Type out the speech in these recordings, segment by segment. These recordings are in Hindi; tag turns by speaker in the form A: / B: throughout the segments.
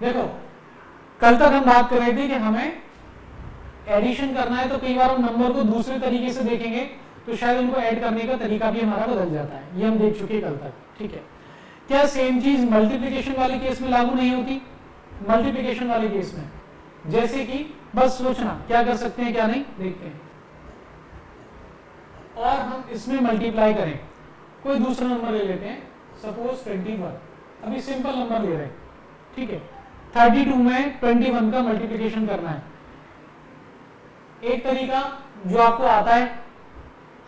A: देखो कल तक हम बात कर रहे थे कि हमें एडिशन करना है तो कई बार हम नंबर को दूसरे तरीके से देखेंगे तो शायद उनको ऐड करने का तरीका भी हमारा बदल जाता है, ये हम देख चुके कल तक। ठीक है, क्या सेम चीज मल्टीप्लिकेशन वाले केस में लागू नहीं होती? मल्टीप्लिकेशन वाले केस में जैसे कि बस सोचना क्या कर सकते हैं क्या नहीं, देखते हैं। और हम इसमें मल्टीप्लाई करें, कोई दूसरा नंबर ले लेते हैं, सपोज 21, अभी सिंपल नंबर ले रहे हैं। ठीक है, 32 में 21 का मल्टीप्लिकेशन करना है। एक तरीका जो आपको आता है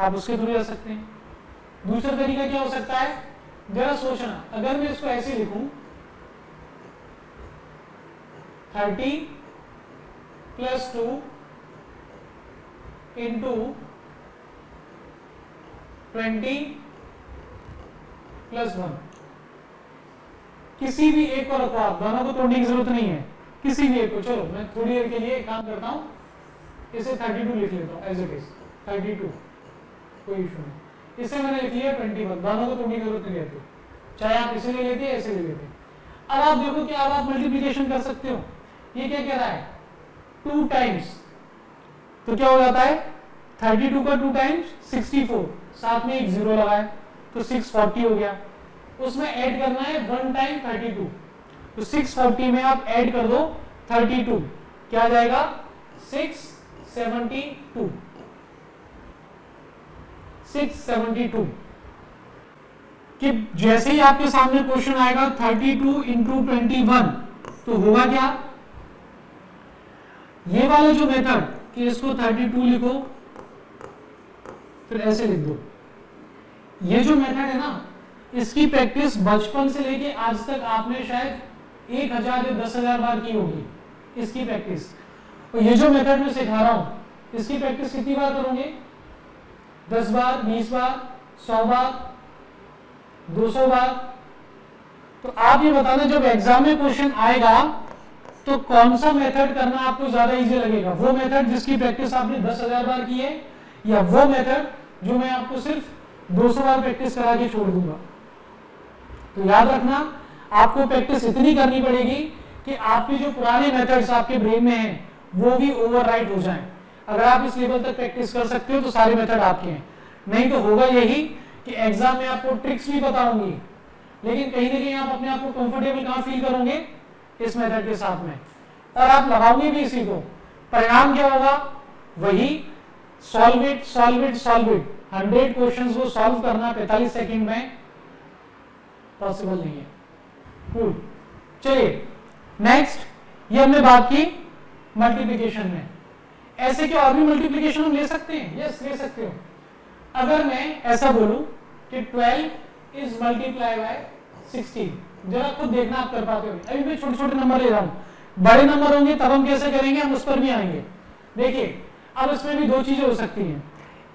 A: आप उसके थ्रू जा सकते हैं। दूसरा तरीका क्या हो सकता है, जरा सोचना, अगर मैं इसको ऐसे लिखूं 30 + 2 × 20 + 1, किसी भी एक को रखो आप, दोनों को तोड़ने की जरूरत नहीं है, किसी भी एक को। चलो मैं थोड़ी देर के लिए एक काम करता हूं, इसे 32 लिख लेता हूं एज इट इज, 32 कोई इशू नहीं। इसे मैंने लिख लिया 21, दोनों को तोड़ने की जरूरत नहीं रहती, चाहे आप इसे ले लेते ऐसे ले लेते। अब आप देखो कि अब आप मल्टीप्लिकेशन कर सकते हो। ये क्या कह रहा है, 2 टाइम्स, तो क्या हो जाता है 32 का 2 टाइम्स 64, साथ में एक 0 लगाए तो 640 हो गया। उसमें ऐड करना है 1 टाइम 32, तो 640 में आप ऐड कर दो 32, क्या आ जाएगा 672, 672। कि जैसे ही आपके सामने क्वेश्चन आएगा 32 × 21 तो होगा क्या, ये वाला जो मेथड कि इसको 32 लिखो फिर ऐसे लिख दो, ये जो मेथड है ना, इसकी प्रैक्टिस बचपन से लेके आज तक आपने शायद 1000 या 10,000 बार की होगी इसकी प्रैक्टिस। और ये जो मेथड मैं सिखा रहा हूं इसकी प्रैक्टिस कितनी बार करोगे, 10 बार, 20 बार, 100 बार, 200 बार। तो आप ये बताना जब एग्जाम में क्वेश्चन आएगा तो कौन सा मेथड करना आपको ज्यादा इजी लगेगा, वो मेथड जिसकी प्रैक्टिस आपने 10,000 बार की है, या वो मेथड जो मैं आपको सिर्फ 200 बार प्रैक्टिस करा के छोड़ दूंगा। तो याद रखना आपको प्रैक्टिस इतनी करनी पड़ेगी कि आपके जो पुराने मेथड्स आपके ब्रेन में हैं वो भी ओवरराइट हो जाएं। अगर आप इस लेवल तक प्रैक्टिस कर सकते हो तो सारे मेथड आपके हैं, नहीं तो होगा यही कि एग्जाम में आपको ट्रिक्स भी बताऊंगी लेकिन कहीं ना कहीं आप अपने आप को कंफर्टेबल कहां फील करोगे, इस मेथड के साथ में, और आप लगाओगे भी इसी को। परिणाम क्या होगा, वही solve it solve it solve it. 100 questions को सॉल्व करना 45 सेकंड में पॉसिबल नहीं है। कूल, चलिए नेक्स्ट, ये हमने बात की मल्टीप्लिकेशन में। ऐसे क्या और भी मल्टीप्लिकेशन हम ले सकते हैं? यस, ले सकते हो। अगर मैं ऐसा बोलूं कि 12 इज मल्टीप्लाई बाय 16, जरा खुद देखना आप कर पाते हो। अभी मैं छोटे छोटे नंबर ले रहा हूं, बड़े नंबर होंगे तब हम कैसे करेंगे, हम उस पर भी आएंगे। देखिए अब इसमें भी दो चीजें हो सकती हैं।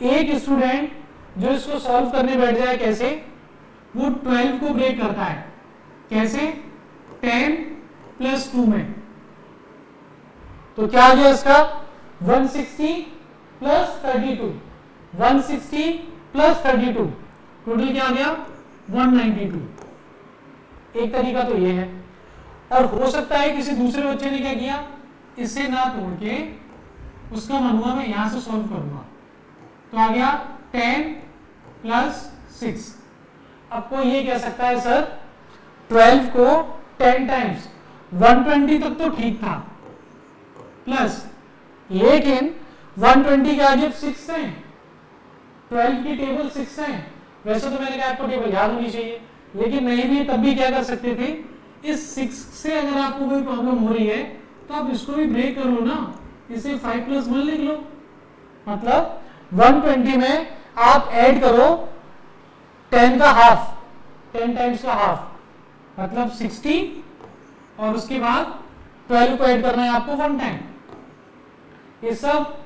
A: एक स्टूडेंट जो इसको सॉल्व करने बैठ जाए, कैसे, वो 12 को ब्रेक करता है, कैसे, 10 + 2 में। तो क्या आ गया इसका 160 + 32, 160 + 32, टोटल क्या आ गया 192। एक तरीका तो ये है। और हो सकता है किसी दूसरे बच्चे ने क्या किया, इसे ना तोड़ के उसका मनुआ मैं यहां से सॉल्व करूंगा, तो आ गया 10 + 6। अब कोई ये कह सकता है सर 12 को 10 टाइम्स 120 तक तो ठीक था, प्लस लेकिन 120 के आगे 6 हैं, 12 की टेबल 6 हैं। वैसे तो मैंने कहा आपको टेबल याद होनी चाहिए, लेकिन नहीं भी तब भी क्या कर सकते थे, इस 6 से अगर आपको कोई प्रॉब्लम हो रही है तो आप इसको भी ब्रेक कर लो ना, इसे 5 + 1 लिख लो। मतलब 120 में आप ऐड करो 10 का हाफ, 10 टाइम्स का हाफ मतलब 60, और उसके बाद 12 को ऐड करना है आपको 1 टाइम। ये सब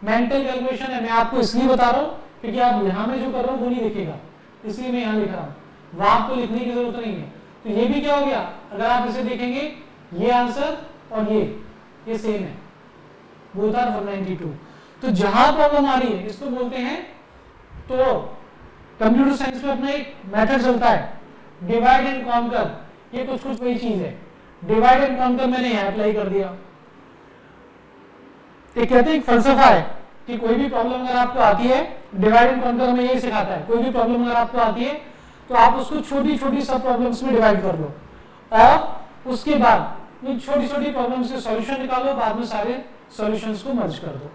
A: मेंटल कैलकुलेशन है, मैं आपको इसलिए बता रहा हूं क्योंकि आप यहां में जो कर रहा हूं वो नहीं दिखेगा, इसलिए मैं यहां लिख रहा हूं, वहां आपको लिखने की जरूरत नहीं है। तो ये भी क्या हो गया, अगर आप इसे देखेंगे ये आंसर और ये सेम है, बोथ आर 192। तो जहां प्रॉब्लम आ रही है इसको बोलते हैं, तो कंप्यूटर साइंस में अपना एक मेथड चलता है डिवाइड एंड कॉन्कर, ये कुछ वही चीज है। डिवाइड एंड कॉन्कर मैंने यहां अप्लाई कर दिया। ये कहते हैं एक फलसफा है कि कोई भी प्रॉब्लम अगर आपको आती है, डिवाइड एंड कॉन्कर हमें यही सिखाता है, कोई भी प्रॉब्लम अगर आपको आती है तो आप उसको छोटी छोटी सब प्रॉब्लम्स में डिवाइड कर लो और उसके बाद उन छोटी छोटी प्रॉब्लम्स के सॉल्यूशन निकालो, बाद में सारे सॉल्यूशंस को मर्ज कर दो।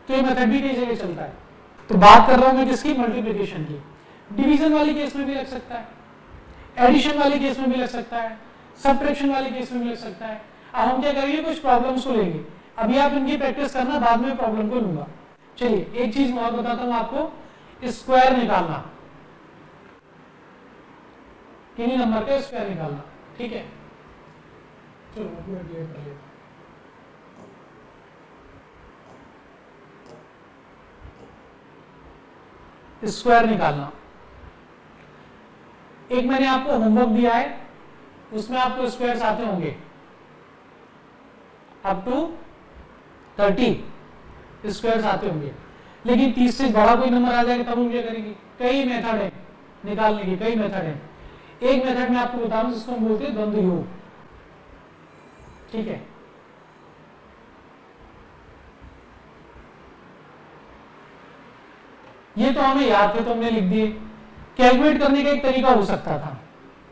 A: तो ये मेथड भी कई जगह चलता है। तो बात कर रहा हूं मैं किसकी, मल्टीप्लिकेशन की। डिवीजन वाले केस में भी लग सकता है, एडिशन वाले केस में भी लग सकता है, सबट्रैक्शन वाले केस में भी लग सकता है। अब हम क्या करेंगे, कुछ प्रॉब्लम्स को लेंगे, अभी आप इनकी प्रैक्टिस करना, बाद में प्रॉब्लम को लूंगा। चलिए एक चीज मैं और बताता हूं आपको, स्क्वायर निकालना, किन्हीं नंबर का स्क्वायर निकालना, ठीक है। चलो पूरा क्लियर कर लेते हैं। स्क्वायर निकालना, एक मैंने आपको होमवर्क दिया है, उसमें आपको स्क्वायर्स आते होंगे अप टू 30 स्क्वायर्स आते होंगे, लेकिन 30 से बड़ा कोई नंबर आ जाएगा तब हम क्या करेंगे। कई मेथड है निकालने की, कई मेथड है। एक मेथड में आपको बता रहा हूं जिसको हम बोलते हैं द्वंद्व योग, ठीक है। ये तो हमें याद थे तो हमने लिख दिए। कैलकुलेट करने का एक तरीका हो सकता था,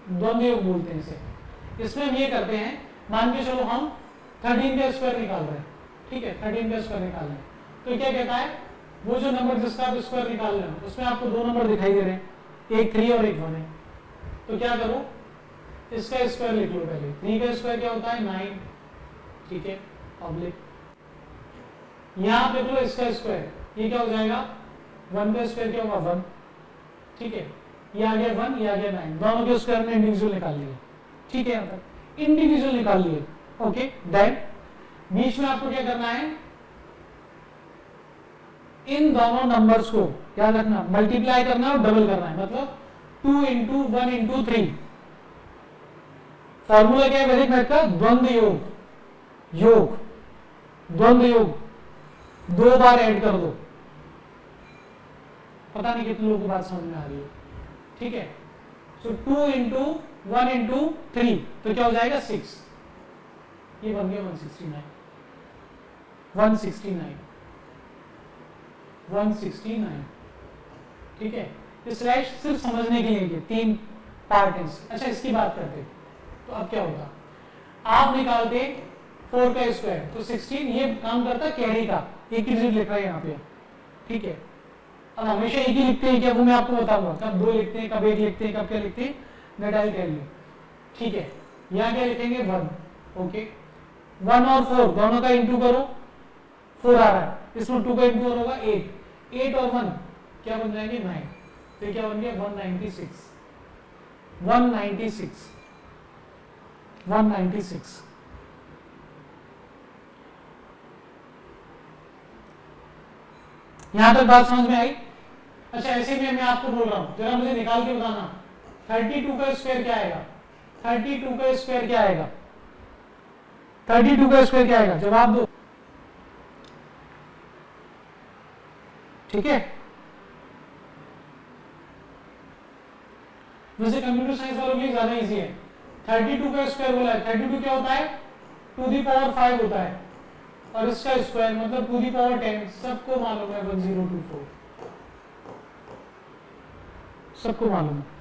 A: द्वंद्व योग बोलते हैं इसे। इसमें हम ये करते हैं, मान के चलो हम 13 का स्क्वायर निकाल रहे हैं, ठीक है, 13 का स्क्वायर निकाल रहे हैं, तो क्या कहता है, वो जो नंबर जिसका आप स्क्वायर निकाल रहे हो उसमें आपको दो नंबर दिखाई दे रहे हैं, एक 3 और एक 1 है। तो क्या करो, इसका स्क्वायर लिख लो पहले। 3 का स्क्वायर क्या होता है 9, ठीक है, ऑब्लिक। यहां पे लो इसका स्क्वायर, ये क्या हो जाएगा 1 का स्क्वायर क्या होगा 1, ठीक है, ये आ गया 1, ये आ गया 9, दोनों के स्क्वायर में इंडिविजुअल निकाल लिए, ठीक है, यहां तक इंडिविजुअल निकाल लिए, ओके। देन बीच में आपको क्या करना है, इन दोनों नंबर्स को याद रखना, मल्टीप्लाई करना और डबल करना है, मतलब 2 इंटू 1 इंटू 3। फॉर्मूला क्या है वैदिक मैथ का, द्वंद्व योग, योग द्वंद्व योग, 2 बार ऐड कर दो। पता नहीं कितने लोगों को बात समझ में आ रही है, ठीक है। सो 2 इंटू 1 इंटू 3 तो क्या हो जाएगा 6, ये बन गया 169, 169, ठीक है। स्लैश सिर्फ समझने के लिए 3 पार्ट है। अच्छा इसकी बात करते तो अब क्या होगा, आप निकालते 4 का स्क्वायर तो 16, ये काम करता कैरी का, एक ही डिजिट लिख रहा है यहाँ पे, ठीक है। अब हमेशा एक ही लिखते हैं क्या, वो मैं आपको बताऊंगा, कब 2 लिखते हैं, कब 1 लिखते हैं, कब क्या लिखते हैं, that I will tell you, ठीक है। यहाँ क्या लिखेंगे 1, ओके। 1 और 4 दोनों का इंटू करो, 4 आ रहा है, इसमें 2 का इंटू होगा 8 और 1 क्या बन जाएंगे 9, तो क्या बन गया 196, 196। यहां तक बात समझ में आई। अच्छा ऐसे में मैं आपको बोल रहा हूं, जरा मुझे निकाल के बताना 32 का स्क्वायर क्या आएगा, 32 का स्क्वायर क्या आएगा, 32 का स्क्वायर क्या आएगा, जवाब दो, ठीक है। वैसे कंप्यूटर साइंस वालों के लिए ज्यादा इजी है। 32 का स्क्वायर बोला है, 32 क्या होता है 2 दी पावर 5 होता है, और इसका स्क्वायर मतलब 2 दी पावर 10, सबको मालूम है 1024, सबको मालूम है।